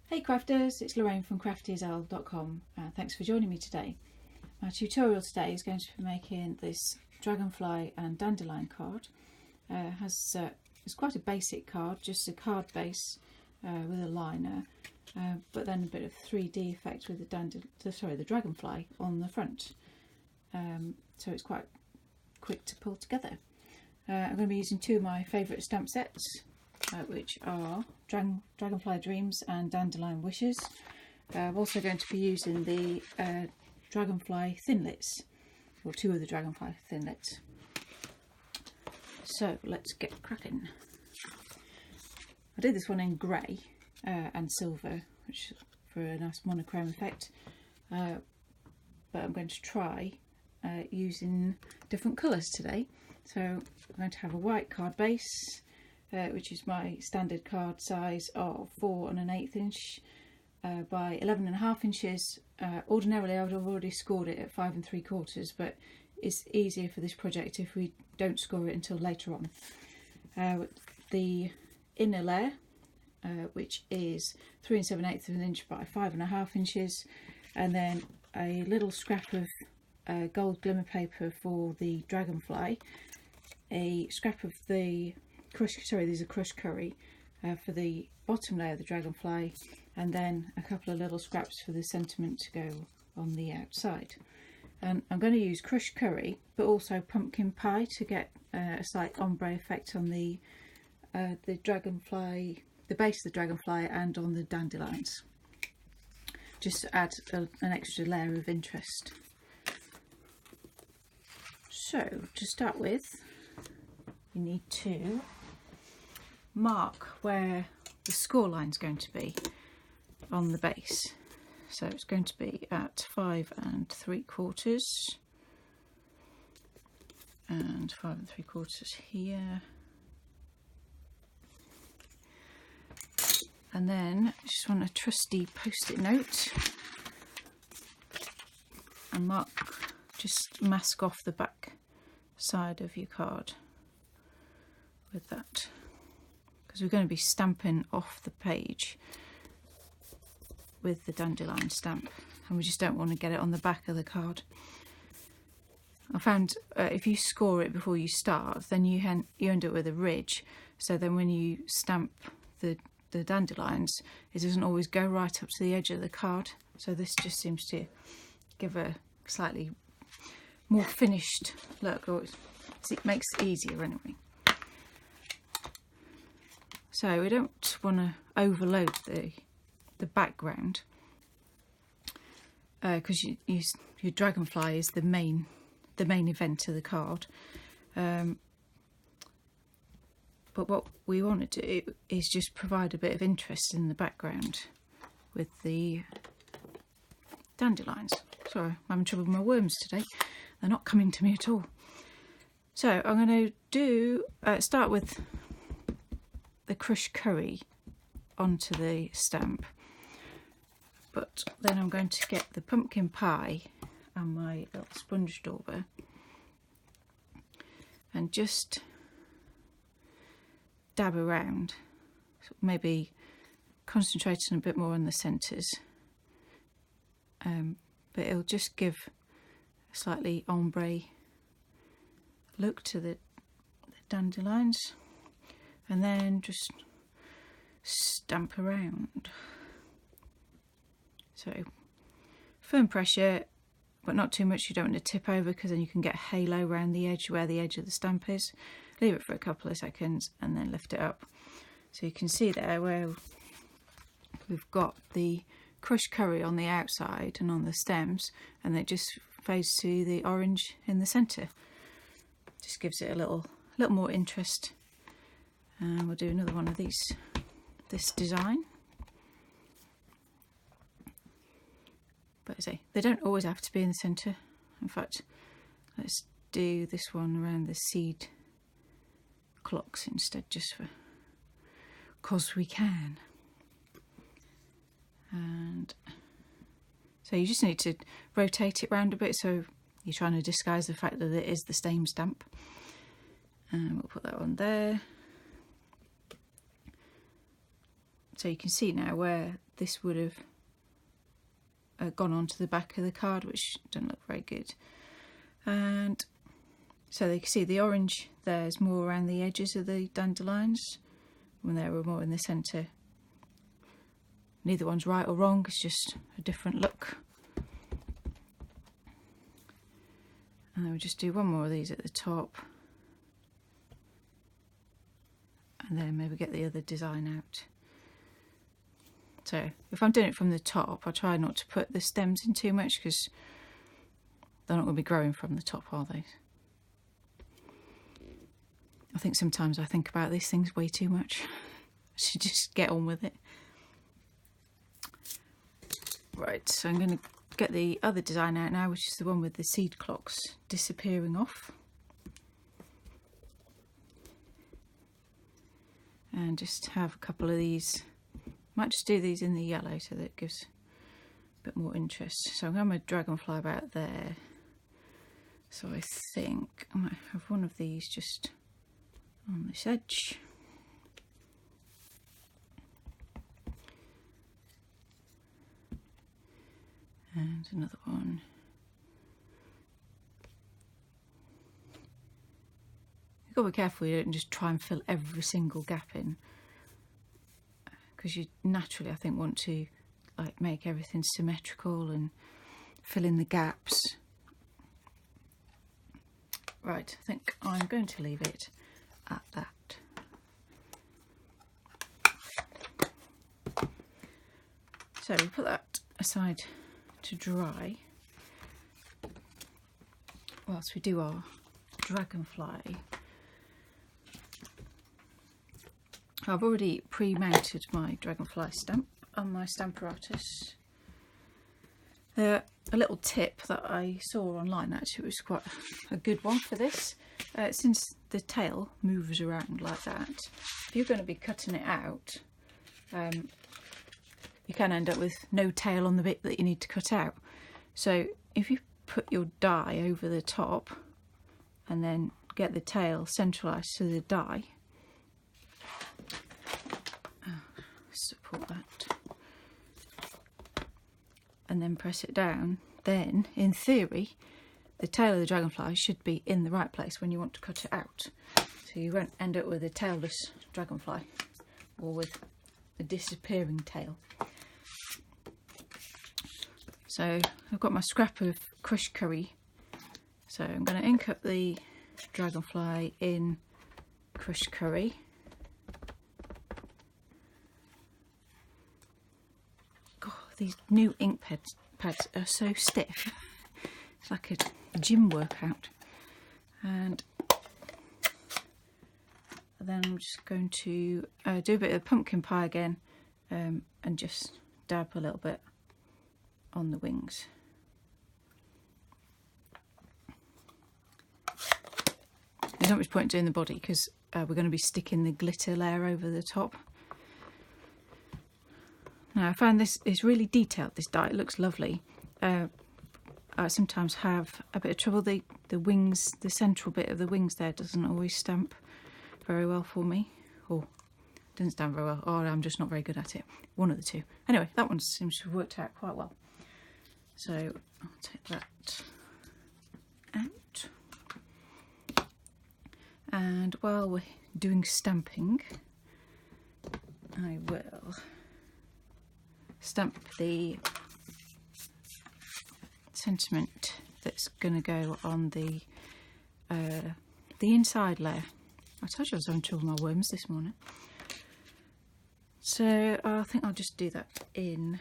Hey crafters, it's Lorraine from craftyasl.com. Thanks for joining me today. My tutorial today is going to be making this Dragonfly and Dandelion card. It's quite a basic card, just a card base with a liner, but then a bit of 3D effect with the Dragonfly on the front. So it's quite quick to pull together. I'm going to be using two of my favourite stamp sets, which are Dragonfly Dreams and Dandelion Wishes. I'm also going to be using the Dragonfly Thinlits, or two of the Dragonfly Thinlits. So let's get cracking. I did this one in grey and silver, which for a nice monochrome effect, but I'm going to try using different colours today. So I'm going to have a white card base, which is my standard card size of 4 1/8 inch by 11.5 inches. Ordinarily I would have already scored it at 5 3/4, but it's easier for this project if we don't score it until later on. The inner layer, which is 3 7/8 of an inch by 5.5 inches, and then a little scrap of gold glimmer paper for the Dragonfly, a scrap of the these are crushed curry for the bottom layer of the Dragonfly, and then a couple of little scraps for the sentiment to go on the outside. And I'm going to use crushed curry, but also pumpkin pie to get a slight ombre effect on the Dragonfly, the base of the Dragonfly, and on the dandelions, just to add an extra layer of interest. So to start with, you need to mark where the score line is going to be on the base. So it's going to be at 5 3/4 and 5 3/4 here, and then I just want a trusty post-it note and mark, just mask off the back side of your card with that, because we're going to be stamping off the page with the dandelion stamp, and we just don't want to get it on the back of the card. I found if you score it before you start, then you end up with a ridge, so then when you stamp the dandelions, it doesn't always go right up to the edge of the card. So this just seems to give a slightly more finished look, or it makes it easier anyway. So we don't want to overload the background, because your Dragonfly is the main event of the card. But what we want to do is just provide a bit of interest in the background with the dandelions. Sorry, I'm having trouble with my worms today. They're not coming to me at all. So I'm going to start with the crushed curry onto the stamp, but then I'm going to get the pumpkin pie and my little sponge dauber and just dab around, so maybe concentrating a bit more on the centres, but it'll just give a slightly ombre look to the dandelions, and then just stamp around. So firm pressure, but not too much. You don't want to tip over, because then you can get a halo around the edge where the edge of the stamp is. Leave it for a couple of seconds and then lift it up. So you can see there where we've got the crushed curry on the outside and on the stems, and it just fades to the orange in the centre. Just gives it a little more interest. And we'll do another one of this design. But I say, they don't always have to be in the centre. In fact, let's do this one around the seed clocks instead, just because we can. And so you just need to rotate it round a bit, so you're trying to disguise the fact that it is the same stamp. And we'll put that on there. So you can see now where this would have gone onto the back of the card, which doesn't look very good. And so you can see the orange there is more around the edges of the dandelions, when they were more in the centre. Neither one's right or wrong, it's just a different look. And then we'll just do one more of these at the top. And then maybe get the other design out. So if I'm doing it from the top, I try not to put the stems in too much because they're not going to be growing from the top, are they? I think sometimes I think about these things way too much. I should just get on with it. Right, so I'm going to get the other design out now, which is the one with the seed clocks disappearing off. And just have a couple of these. Might just do these in the yellow so that it gives a bit more interest. So I'm going to have my dragonfly about there. So I think I might have one of these just on this edge. And another one. You've got to be careful you don't just try and fill every single gap in, because you naturally, I think, want to like make everything symmetrical and fill in the gaps. Right, I think I'm going to leave it at that. So we'll put that aside to dry whilst we do our dragonfly. I've already pre-mounted my dragonfly stamp on my Stamparatus. A little tip that I saw online, actually, was quite a good one for this. Since the tail moves around like that, if you're going to be cutting it out, you can end up with no tail on the bit that you need to cut out. So if you put your die over the top and then get the tail centralised to the die, support that, and then press it down, then in theory the tail of the dragonfly should be in the right place when you want to cut it out, so you won't end up with a tailless dragonfly or with a disappearing tail. So I've got my scrap of crushed curry, so I'm going to ink up the dragonfly in crushed curry. These new ink pads are so stiff. It's like a gym workout. And then I'm just going to do a bit of pumpkin pie again, and just dab a little bit on the wings. There's not much point doing the body because we're going to be sticking the glitter layer over the top. Now I found this is really detailed, this die, it looks lovely. I sometimes have a bit of trouble, the wings, the central bit of the wings there doesn't always stamp very well for me. Or doesn't stamp very well, or I'm just not very good at it. One of the two. Anyway, that one seems to have worked out quite well. So I'll take that out. And while we're doing stamping, I will stamp the sentiment that's going to go on the inside layer. I told you I was having trouble with my worms this morning. So I think I'll just do that in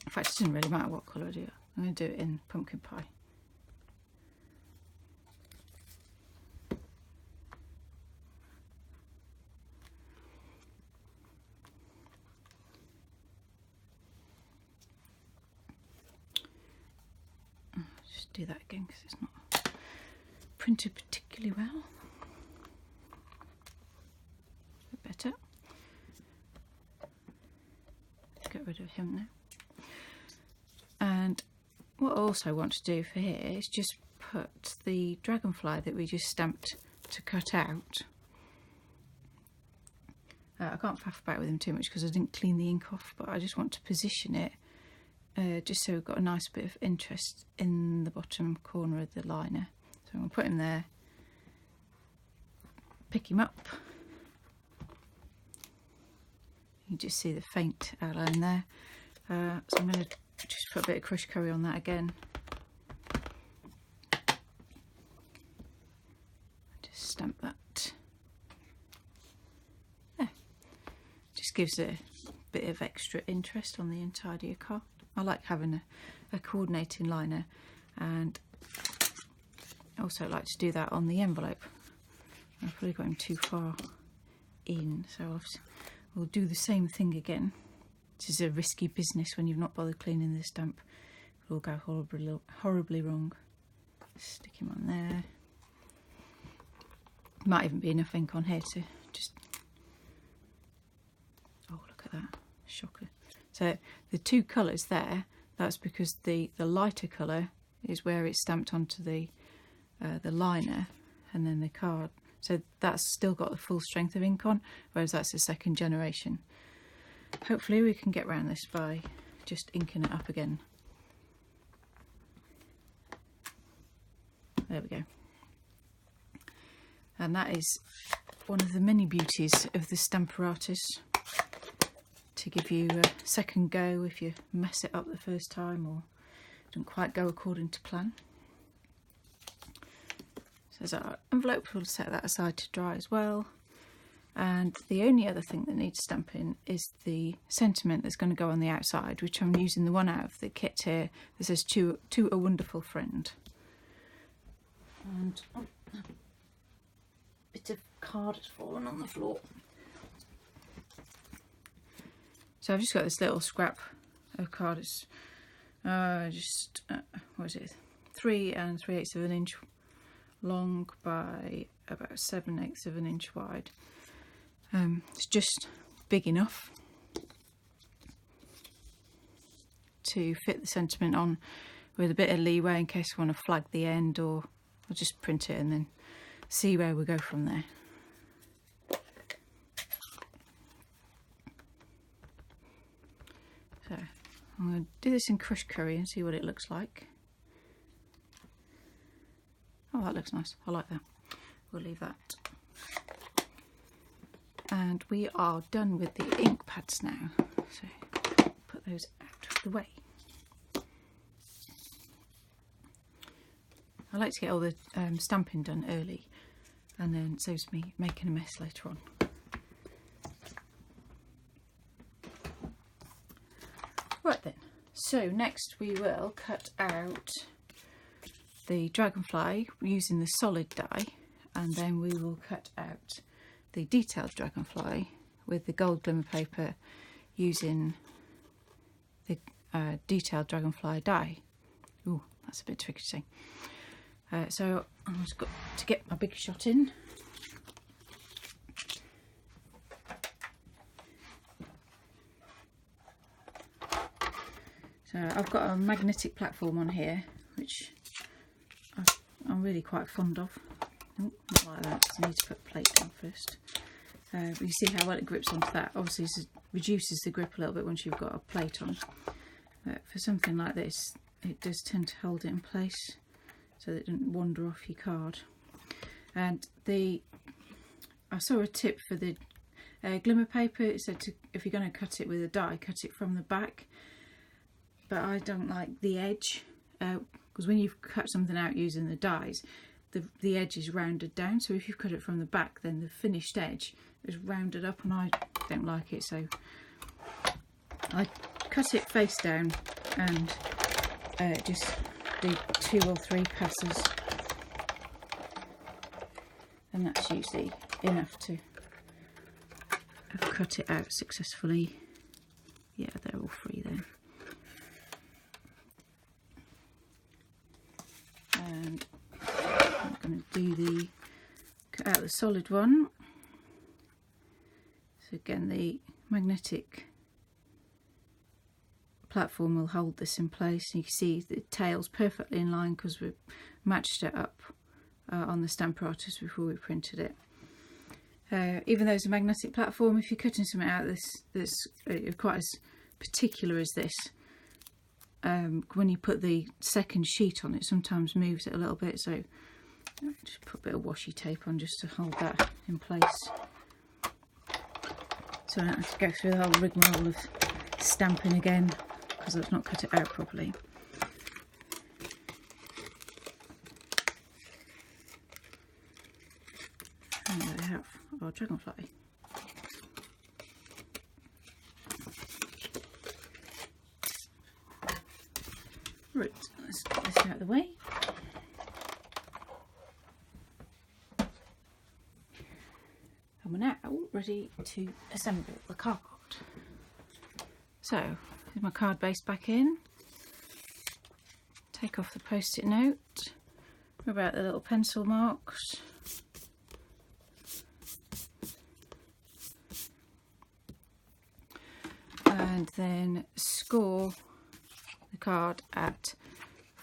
fact, it doesn't really matter what colour I do. I'm going to do it in pumpkin pie. Do that again because it's not printed particularly well. A bit better. Get rid of him now. And what I also want to do for here is just put the dragonfly that we just stamped to cut out I can't faff about with them too much because I didn't clean the ink off, but I just want to position it just so we've got a nice bit of interest in the bottom corner of the liner. So I'm going to put him there, pick him up. You can just see the faint outline there. So I'm going to just put a bit of crushed curry on that again. Just stamp that. There. Just gives a bit of extra interest on the inside of your card. I like having a coordinating liner, and I also like to do that on the envelope. I've probably got him too far in, so we'll do the same thing again. This is a risky business when you've not bothered cleaning the stamp. It will go horribly wrong. Stick him on there. Might even be enough ink on here to just... Oh, look at that. Shocker. So the two colours there, that's because the lighter colour is where it's stamped onto the liner, and then the card. So that's still got the full strength of ink on, whereas that's the second generation. Hopefully we can get around this by just inking it up again. There we go. And that is one of the many beauties of the Stamparatus, to give you a second go if you mess it up the first time or don't quite go according to plan. So there's our envelope. We'll set that aside to dry as well. And the only other thing that needs stamping is the sentiment that's going to go on the outside, which I'm using the one out of the kit here that says to a wonderful friend. And a bit of card has fallen on the floor. So I've just got this little scrap of card. It's what is it? 3 3/8 of an inch long by about 7/8 of an inch wide. It's just big enough to fit the sentiment on with a bit of leeway in case I want to flag the end, or I'll just print it and then see where we go from there. So I'm going to do this in crushed curry and see what it looks like. Oh, that looks nice. I like that. We'll leave that. And we are done with the ink pads now. So put those out of the way. I like to get all the stamping done early, and then it saves me making a mess later on. Right then, so next we will cut out the Dragonfly using the solid die, and then we will cut out the detailed Dragonfly with the gold glimmer paper using the detailed Dragonfly die. Ooh, that's a bit tricky to say. So I've just got to get my big shot in. So I've got a magnetic platform on here, which I'm really quite fond of. Oh, not like that, so I need to put a plate down first. But you see how well it grips onto that. Obviously it reduces the grip a little bit once you've got a plate on. But for something like this, it does tend to hold it in place so that it doesn't wander off your card. And I saw a tip for the glimmer paper. It said if you're going to cut it with a die, cut it from the back. But I don't like the edge, because when you've cut something out using the dies, the edge is rounded down. So if you cut it from the back, then the finished edge is rounded up, and I don't like it. So I cut it face down and just do 2 or 3 passes, and that's usually enough to have cut it out successfully. Yeah, they're all 3 there. And I'm going to do cut out the solid one. So again, the magnetic platform will hold this in place. You can see the tail's perfectly in line because we matched it up on the Stamparatus before we printed it. Even though it's a magnetic platform, if you're cutting something out that's quite as particular as this, when you put the second sheet on, it sometimes moves it a little bit, so just put a bit of washi tape on just to hold that in place, so I don't have to go through the whole rigmarole of stamping again because I've not cut it out properly. And there we have our dragonfly. Right, let's get this out of the way. And we're now ready to assemble the card. So, here's my card base back in. Take off the post-it note. Rub out the little pencil marks. And then score the card at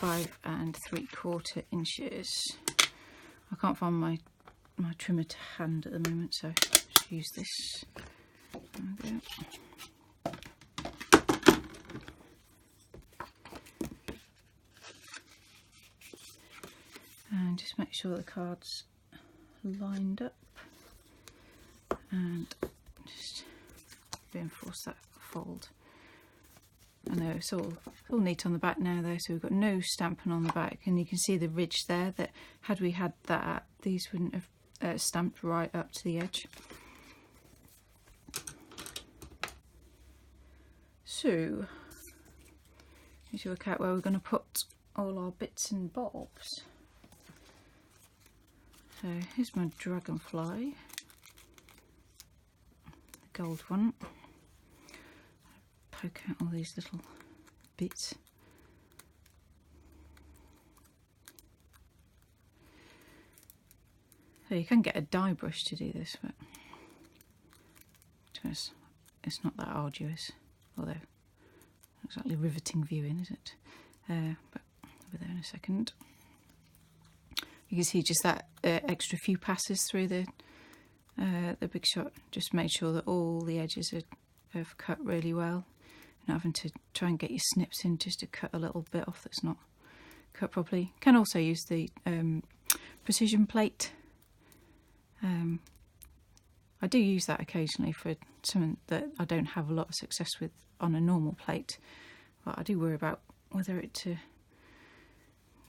5 3/4 inches. I can't find my trimmer to hand at the moment, so just use this. There we go. And just make sure the card's lined up, and just reinforce that fold. I know it's all neat on the back now though, so we've got no stamping on the back, and you can see the ridge there, that had we had that, these wouldn't have stamped right up to the edge. So need to work out where we're going to put all our bits and bobs. So here's my dragonfly, the gold one. Poke out all these little bits. So you can get a die brush to do this, but it's not that arduous, although not exactly riveting viewing, is it? But I'll be there in a second. You can see just that extra few passes through the big shot. Just make sure that all the edges are cut really well. You're not having to try and get your snips in just to cut a little bit off that's not cut properly. You can also use the precision plate. I do use that occasionally for something that I don't have a lot of success with on a normal plate, but I do worry about whether it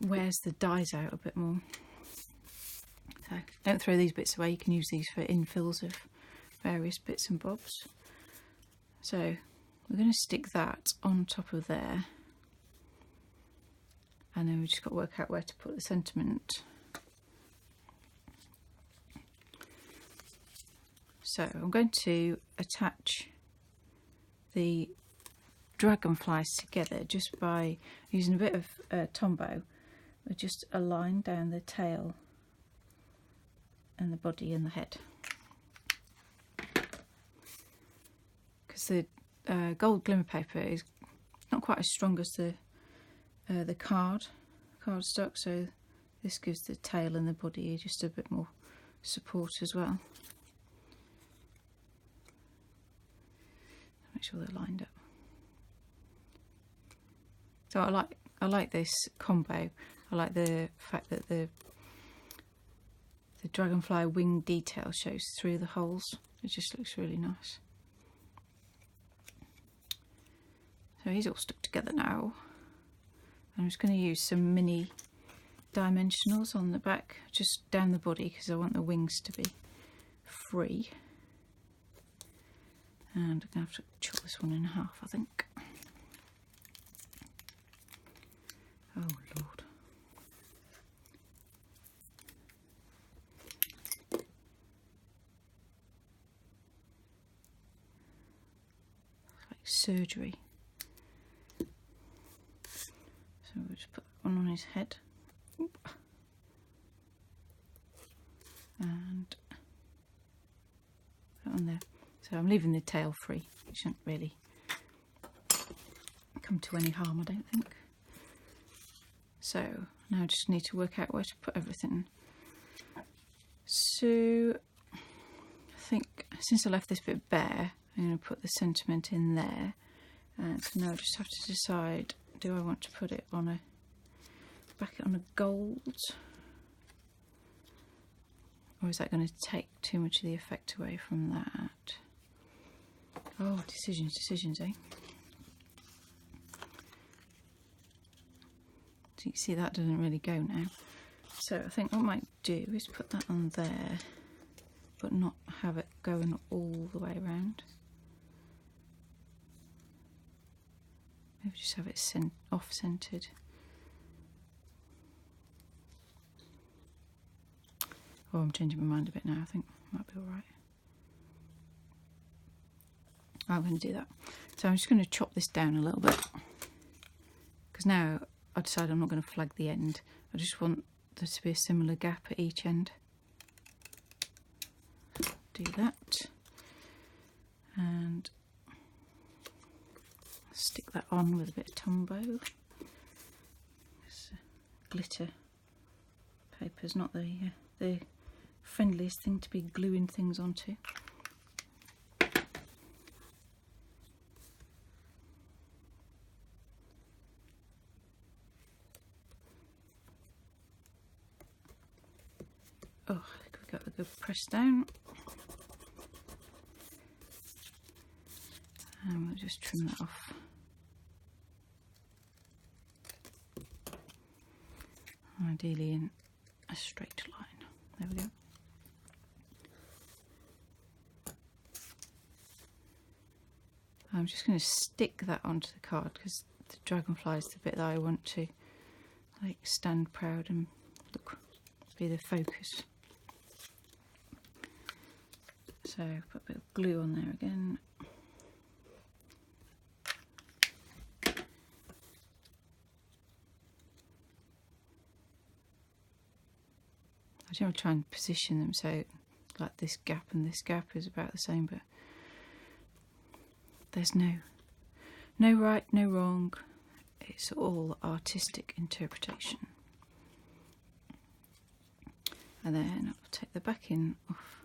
wears the dies out a bit more. So don't throw these bits away, you can use these for infills of various bits and bobs. So we're going to stick that on top of there, and then we've just got to work out where to put the sentiment. So I'm going to attach the dragonflies together just by using a bit of Tombow, with just a line down the tail and the body and the head. Because the gold glimmer paper is not quite as strong as the cardstock, so this gives the tail and the body just a bit more support as well. Make sure they're lined up. So I like this combo. I like the fact that the dragonfly wing detail shows through the holes. It just looks really nice. So he's all stuck together now. I'm just going to use some mini dimensionals on the back, just down the body, because I want the wings to be free. And I'm going to have to chop this one in half, I think. Oh Lord. It's like surgery. So we'll just put one on his head. Oop. And put on there. So I'm leaving the tail free. It shouldn't really come to any harm, I don't think. So now I just need to work out where to put everything. So think since I left this bit bare, I'm going to put the sentiment in there. And so now I just have to decide, do I want to put it on a, back it on a gold? Or is that going to take too much of the effect away from that? Oh, decisions, eh? So you can see that doesn't really go now. So I think what I might do is put that on there, but not have it going all the way around. Maybe just have it off-centered. Oh, I'm changing my mind a bit now. I think it might be all right. I'm going to do that. So I'm just going to chop this down a little bit, because now I decided I'm not going to flag the end. I just want there to be a similar gap at each end. Do that, and stick that on with a bit of Tombow. This glitter paper is not the friendliest thing to be gluing things onto. Oh, I think we've got the good press down. And we'll just trim that off. Ideally in a straight line. There we go. I'm just going to stick that onto the card because the dragonfly is the bit that I want to like stand proud and look, be the focus. So put a bit of glue on there again. I generally try and position them so like this gap and this gap is about the same, but there's no right, no wrong. It's all artistic interpretation. And then I'll take the backing off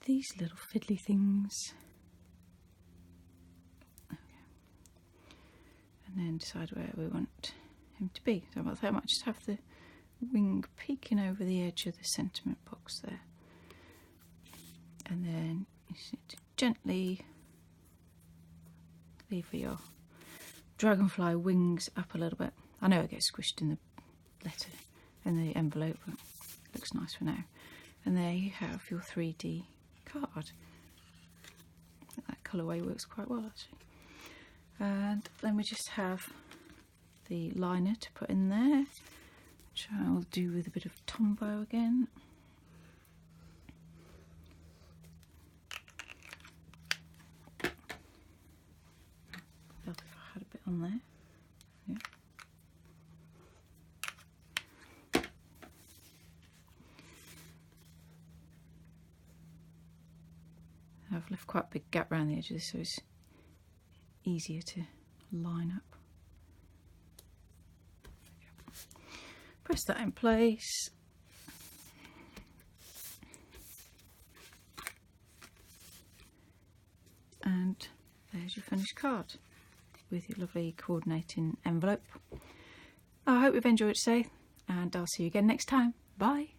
these little fiddly things. Okay. And then decide where we want him to be. So I might just have the wing peeking over the edge of the sentiment box there. And then you just need to gently lever your dragonfly wings up a little bit. I know it gets squished in the letter, in the envelope, but it looks nice for now. And there you have your 3D card. I think that colourway works quite well actually. And then we just have the liner to put in there, which I'll do with a bit of Tombow again. If I had a bit on there. Yeah. I've left quite a big gap around the edge of this so it's easier to line up. Press that in place. And there's your finished card with your lovely coordinating envelope. I hope you've enjoyed today, and I'll see you again next time. Bye.